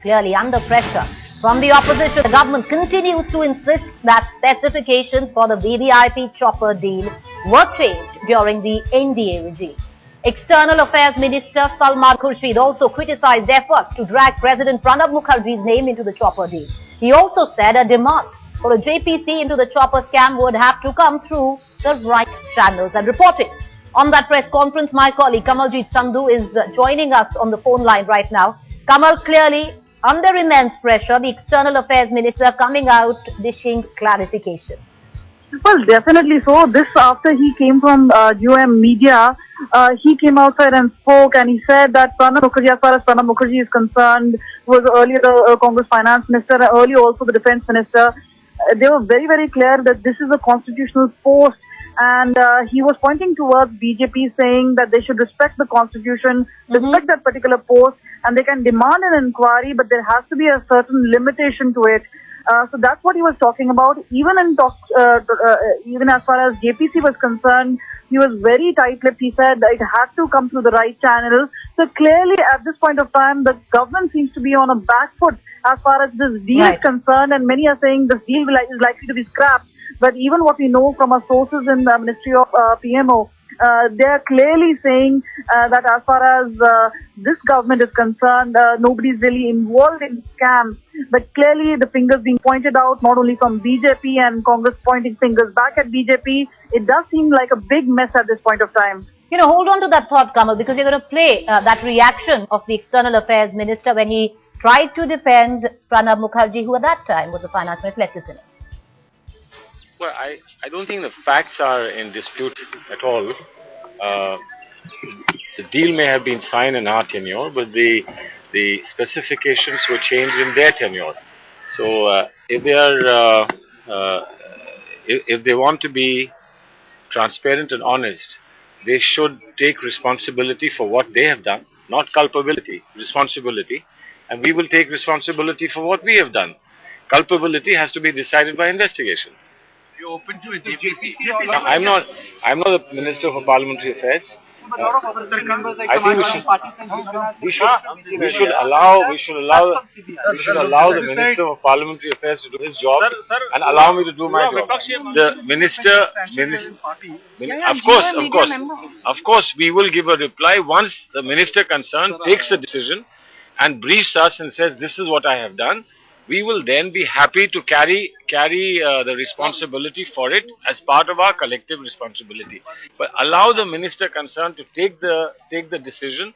clearly under pressure from the opposition. The government continues to insist that specifications for the BBIP chopper deal were changed during the NDA regime. External Affairs Minister Salman Khurshid also criticized efforts to drag President Pranab Mukherjee's name into the chopper deal. He also said a demand for a JPC into the chopper scam would have to come through the right channels. And reporting on that press conference, my colleague Kamaljeet Sandhu is joining us on the phone line right now. Kamal, clearly under immense pressure, the External Affairs Minister coming out dishing clarifications. Well, definitely so. This after he came from UM Media, he came outside and spoke, and he said that Pranab Mukherjee, as far as Pranab Mukherjee is concerned, who was earlier the Congress Finance Minister, and earlier also the Defence Minister, they were very, very clear that this is a constitutional post, and he was pointing towards BJP, saying that they should respect the constitution, respect that particular post, and they can demand an inquiry, but there has to be a certain limitation to it. So that's what he was talking about. Even in even as far as JPC was concerned, he was very tight-lipped. He said that it had to come through the right channel. So clearly, at this point of time, the government seems to be on a back foot as far as this deal is concerned, and many are saying this deal is likely to be scrapped. But even what we know from our sources in the Ministry of PMO, they are clearly saying that as far as this government is concerned, nobody is really involved in scams. But clearly the fingers being pointed out, not only from BJP and Congress pointing fingers back at BJP, it does seem like a big mess at this point of time. You know, hold on to that thought, Kamal, because you're going to play that reaction of the External Affairs Minister when he tried to defend Pranab Mukherjee, who at that time was the Finance Minister. Let's listen. Well, I don't think the facts are in dispute at all. The deal may have been signed in our tenure, but the specifications were changed in their tenure. So if they want to be transparent and honest, they should take responsibility for what they have done, not culpability, responsibility. And we will take responsibility for what we have done. Culpability has to be decided by investigation. You're open to it. JPC. No, I'm not the Minister for Parliamentary Affairs. I think we should allow the Minister of Parliamentary Affairs to do his job and allow me to do my job. The Minister, of course, we will give a reply once the Minister concerned takes the decision and briefs us and says this is what I have done. We will then be happy to carry the responsibility for it as part of our collective responsibility. But allow the minister concerned to take the decision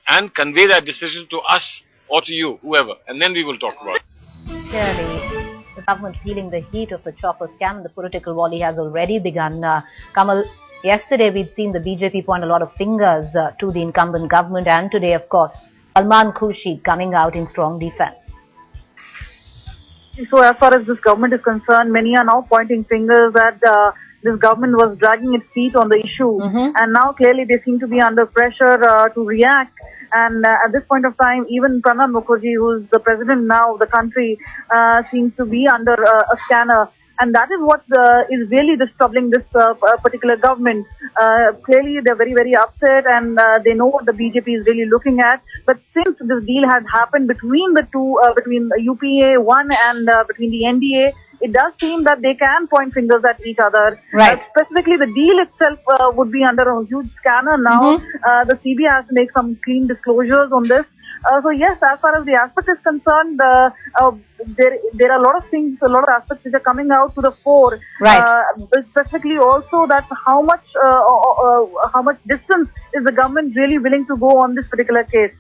and convey that decision to us or to you, whoever, and then we will talk about it. Clearly, the government feeling the heat of the chopper scam. The political volley has already begun. Kamal, yesterday we'd seen the BJP point a lot of fingers to the incumbent government, and today, of course, Salman Khurshid coming out in strong defense. So as far as this government is concerned, many are now pointing fingers that this government was dragging its feet on the issue. And now clearly they seem to be under pressure to react. And at this point of time, even Pranab Mukherjee, who is the president now of the country, seems to be under a scanner. And that is what is really troubling this particular government. Clearly, they're very, very upset, and they know what the BJP is really looking at. But since this deal had happened between the two, between UPA 1 and between the NDA, it does seem that they can point fingers at each other. Right. Specifically, the deal itself would be under a huge scanner now. The CBI has to make some clean disclosures on this. So yes, as far as the aspect is concerned, there are a lot of things, a lot of aspects which are coming out to the fore. Right. Specifically also that how much distance is the government really willing to go on this particular case?